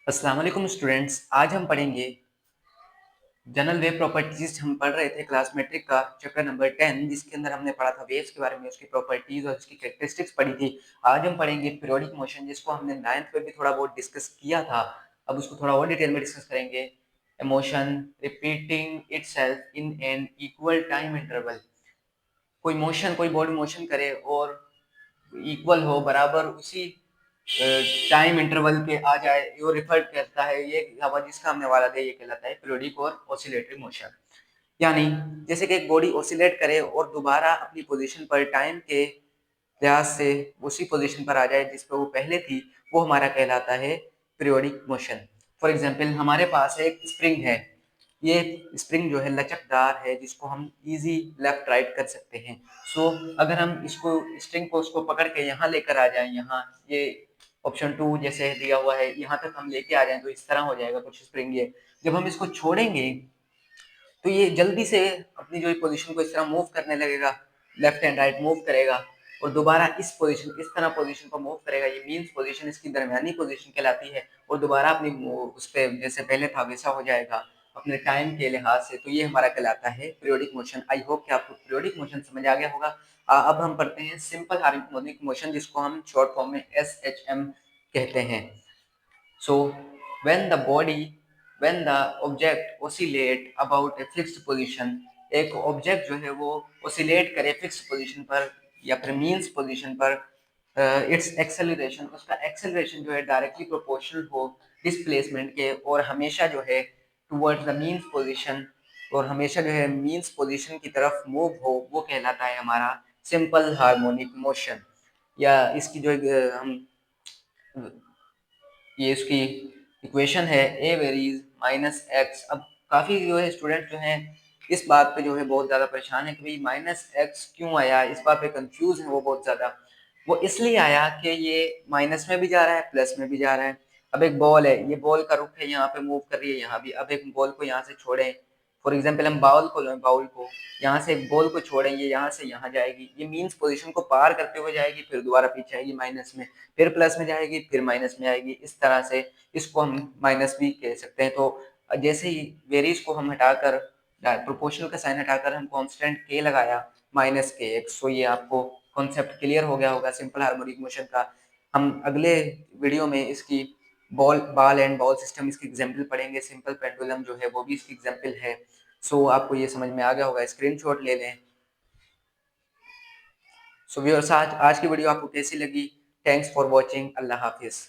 अस्सलाम वालेकुम स्टूडेंट्स। आज हम पढ़ेंगे जनरल वेव प्रॉपर्टीज। हम पढ़ रहे थे क्लास मेट्रिक का चैप्टर नंबर 10, जिसके अंदर हमने पढ़ा था वेव्स के बारे में, उसकी प्रॉपर्टीज और उसकी कैरेक्टरिस्टिक्स पढ़ी थी। आज हम पढ़ेंगे पीरियोडिक मोशन, जिसको हमने 9th में भी थोड़ा बहुत डिस्कस किया था। अब उसको थोड़ा और डिटेल में डिस्कस करेंगे। A motion repeating itself in an equal time interval. कोई मोशन, कोई बॉडी मोशन करे और इक्वल हो, बराबर उसी टाइम इंटरवल के आ जाए, ये रिफर करता है, ये जिसका हमने वाला था, ये कहलाता है पीरियोडिक और ऑसिलेटरी मोशन। यानी जैसे कि एक बॉडी ऑसिलेट करे और दोबारा अपनी पोजीशन पर टाइम के लिहाज से उसी पोजीशन पर आ जाए जिस पर वो पहले थी, वो हमारा कहलाता है पीरियोडिक मोशन। फॉर एग्जांपल, हमारे पास एक स्प्रिंग है। ये स्प्रिंग जो है लचकदार है, जिसको हम इजी लेफ्ट राइट कर सकते हैं। सो अगर हम इसको स्ट्रिंग को उसको पकड़ के यहाँ लेकर आ जाएं, यहाँ ये ऑप्शन 2 जैसे दिया हुआ है, यहाँ तक हम लेके आ जाएं तो इस तरह हो जाएगा कुछ स्प्रिंग। ये जब हम इसको छोड़ेंगे तो ये जल्दी से अपनी जो पोजीशन को इस तरह मूव करने लगेगा, लेफ्ट एंड राइट मूव करेगा और दोबारा इस तरह पोजीशन को मूव करेगा। ये मीन्स पोजीशन इसकी दरमियानी पोजीशन कहलाती है और दोबारा अपनी उस पे जैसे पहले था वैसा हो जाएगा अपने टाइम के लिहाज से। तो ये हमारा कहलाता है पीरियोडिक मोशन। आई होप कि आपको पीरियोडिक मोशन समझ आ गया होगा। अब हम पढ़ते हैं सिंपल हार्मोनिक मोशन, जिसको हम शॉर्ट फॉर्म में SHM कहते हैं। So when the body, when the object oscillate about a fixed position, एक ऑब्जेक्ट जो है वो ओसिलेट करे फिक्स पोजीशन पर या फिर मीन्स पोजीशन पर, इट्स एक्सेलरेशन, उसका एक्सेलरेशन जो है डायरेक्टली प्रोपोर्शनल हो डिस्प्लेसमेंट के, और हमेशा जो है टुवर्ड्स द मीन्स पोजीशन, और हमेशा जो है मीन्स पोजीशन की तरफ मूव हो, वो कहलाता है हमारा सिंपल हार्मोनिक मोशन। या इसकी जो हम ये इसकी इक्वेशन है ए वेरीज माइनस एक्स। अब काफ़ी जो है स्टूडेंट जो हैं इस बात पे जो है बहुत ज़्यादा परेशान है कि भाई माइनस एक्स क्यों आया, इस बात पे कंफ्यूज है वो बहुत ज़्यादा। वो इसलिए आया कि ये माइनस में भी जा रहा है, प्लस में भी जा रहा है। अब एक बॉल है, ये बॉल का रुख है, यहाँ पे मूव कर रही है, यहाँ भी। अब एक बॉल को यहाँ से छोड़ें, फॉर एग्जाम्पल हम बाउल को लें, बाउल को यहाँ से एक बॉल को छोड़ें, ये यहाँ से यहाँ जाएगी, ये मीन्स पोजीशन को पार करते हुए जाएगी, फिर दोबारा पीछे आएगी माइनस में, फिर प्लस में जाएगी, फिर माइनस में आएगी। इस तरह से इसको हम माइनस भी कह सकते हैं। तो जैसे ही वेरीज को हम हटाकर, प्रोपोर्शनल का साइन हटाकर हम कांस्टेंट के लगाया माइनस के एक्स, तो ये आपको कॉन्सेप्ट क्लियर हो गया होगा सिंपल हार्मोनिक मोशन का। हम अगले वीडियो में इसकी बॉल एंड बॉल सिस्टम, इसकी एग्जाम्पल पढ़ेंगे। सिंपल पेंडुलम जो है वो भी इसकी एग्जाम्पल है। सो आपको ये समझ में आ गया होगा, स्क्रीनशॉट ले लें। सो व्यूअर्स, आज की वीडियो आपको कैसी लगी? Thanks for watching. अल्लाह हाफिज़।